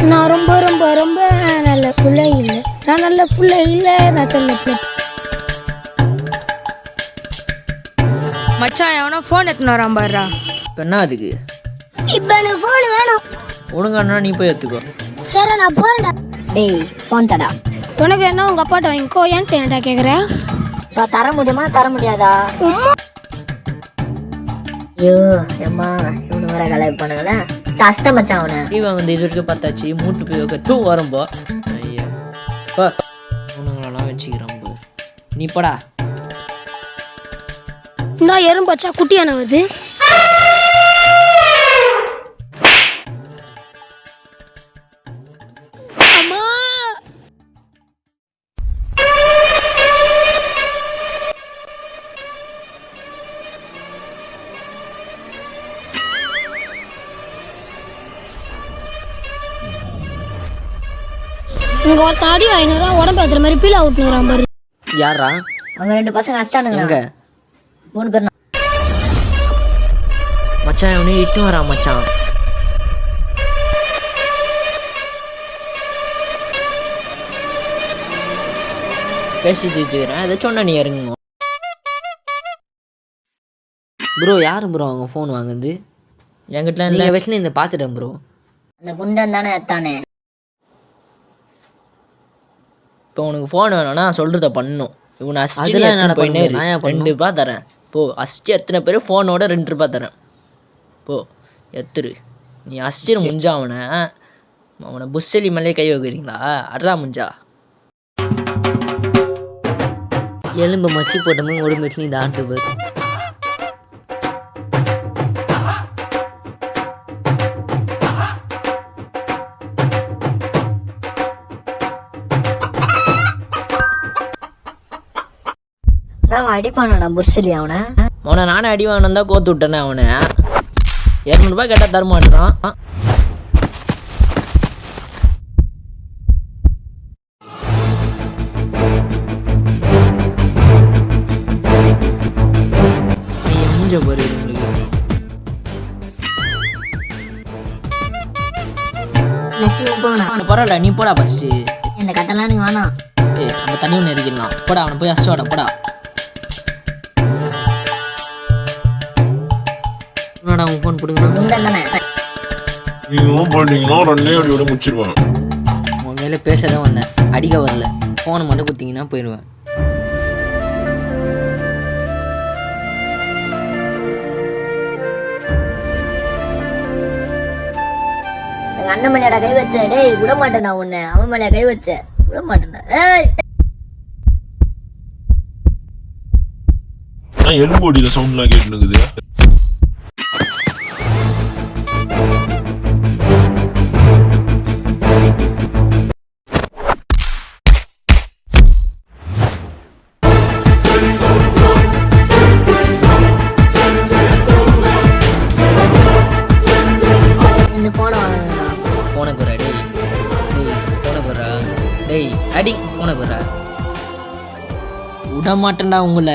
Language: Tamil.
நான் ரொம்ப ரொம்ப ரொம்ப நல்ல பிள்ளை இல்லை. நான் நல்ல பிள்ளை இல்லை, நான் சொல்ல பிள்ளை. மச்சான் எவனோ ஃபோன் எடுத்துன்னு வரான் பாருடா. இப்போ என்ன அதுக்கு? இப்போ எனக்கு ஃபோன் வேணும். ஒழுங்கானா நீ போய் எடுத்துக்கோ. சரி நான் போறேன்டா. டேய் ஃபோன் தடா. உனக்கு என்ன உங்க அப்பாட்ட வாங்கிக்கோ, ஏன்ட்டு என்னடா கேட்குறேன்? தர முடியுமா தர முடியாதா? ஐயோ அம்மா இவனு வர கலாய் பண்ணுங்களே. கஷ்டம் மச்சான் அவனை. நீ வாங்க இது வரைக்கும் பார்த்தாச்சு. மூட்டு போய் வைக்க டூ வரும்போ. ஐயோ போ உனங்களெல்லாம் வச்சுக்கிறோம். நீ போடா. நான் எறும்பாச்சா குட்டியான வருது. அம்மா இங்க ஒரு தாடி வாங்கினா உடம்பு ஏத்துற மாதிரி பீலா விட்டுறான் பாரு. யாரா? அவங்க 2 பசங்க அடிச்சிட்டானுங்க. எங்க 3 பேர். மச்சான் இவனே இட்டு வரான் மச்சான். பேசிட்டு இருக்கிறேன். ஏதாச்சும் ஒன்றா நீ இறங்குங்க. ப்ரோ யார் ப்ரோ அவங்க ஃபோன் வாங்குது? என்கிட்ட இல்லை வயசுல இந்த பார்த்துட்டேன் ப்ரோ. அந்த குண்டன் தானே எத்தானே. இப்போ உனக்கு ஃபோன் வேணும்னா சொல்கிறத பண்ணணும். இவனை அசிஸ்டில் போயினே 2 ரூபா தரேன். போ அசிஸ்டி எத்தனை பேர் ஃபோனோட 2 ரூபா தரேன். போ எத்துரு. நீ அசிஸ்டர் முடிஞ்சா அவனை புஷ்ஷலி மேலே கை வைக்கிறீங்களா? அட்ரா முடிஞ்சா எலும்பு மச்சி போட்டோமே ஒரு மீட்லி இந்த ஆட்டு பேர். நான் அடிப்பானா புர்சலி அவனை நானே அடி வாங்கினா தான் கோத்து விட்டேனே. அவனை 200 ரூபாய் கேட்டால் தரமாட்டான். நீ எஞ்ச பாரு உங்களுக்கு. பரவாயில்ல நீ போடா ஃபஸ்ட்டு. இந்த கட்டெல்லாம் நீங்க வேணாம். நம்ம தண்ணி ஒன்று எரிக்கலாம். போடா அவனை போய் அஸ்டோட போடா. அவன் ஃபோன் போடுங்க. உன் மேலே பேச தான் வந்தேன், அடிக்க வரல. ஃபோனை மட்டும் குத்திங்கன்னா போயிடுவேன். எங்க அண்ணன் மேலையாடா கை வச்சேன். டேய் விட மாட்டேன் நான் உன்னை. அவன் மேலையா கை வச்சேன். விட மாட்டேன்டா. ஏய் எலும்போடியில சவுண்ட்லாம் கேட்டுனுக்குது. இந்த போனை வாங்குங்கடா. போனை குறா டேய். போனை குறா டேய். அடி போனை குறா. விட மாட்டேன்டா உங்களை.